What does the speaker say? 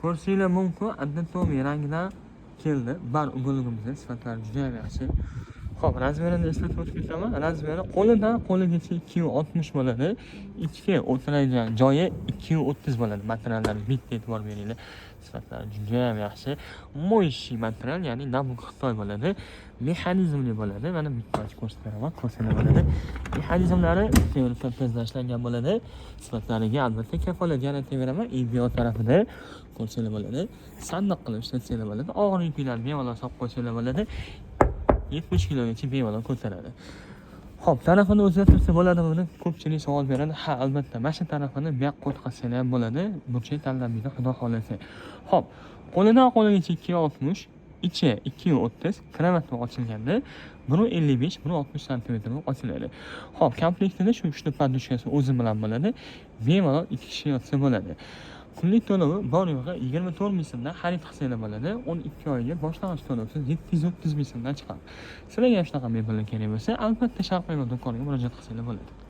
ko'rishinglar mumkin, однотонный rangdan keldi. Bar uyg'unligimizning sifatlari juda ham yaxshi. Xo'p, razmerini eslatib o'tib ketaman. Razmeri qo'lidan qo'ligacha 260 bo'ladi. Ichki o'tiradigan joyi 230 bo'ladi. Materiallarga bitta e'tibor beringlar. Sifatlari juda ham yaxshi. Moishi material, ya'ni nabuk Xitoy bo'ladi. Mexanizmli bo'ladi. Mana bitta ko'rsatib ko'rsatib bo'ladi. Mexanizmlari temirdan ishlangan bo'ladi. Sifatlariga albatta kafolat yarataveraman. EBO tarafida ko'rsatib bo'ladi. Sandiq qilib ishlatsanglar bo'ladi. Og'ir yuklarni bemalol solib qo'ysanglar bo'ladi. 70 kilogacha bemalol ko'taradi. Xo'p, tarafini o'zgartirsa bo'ladimi? Ko'pchilik savol beradi. Ha, albatta, mana shu tarafini bu yoqqa o'tkazsanglar ham bo'ladi. Burchak tanlamaydi, xudo xolasa. Xo'p, qo'lidan qo'ligacha 260, ichi 230, kravatni ochilganda 1.55, 1.60 sm ochiladi. Xo'p, komplektida shu 3 ta podushkasi o'zi bilan bo'ladi. Bemalol 2 kishi yotsa bo'ladi. Kunlik to'lovi bor yo'g'i 24 ming so'mdan xarid qilsanglar bo'ladi. 12 oyga boshlang'ich to'lovsiz 730 ming so'mdan chiqadi. Sizlarga ham shunaqa mebellar kerak bo'lsa, albatta Sharq do'koniga murojaat qilsanglar bo'ladi.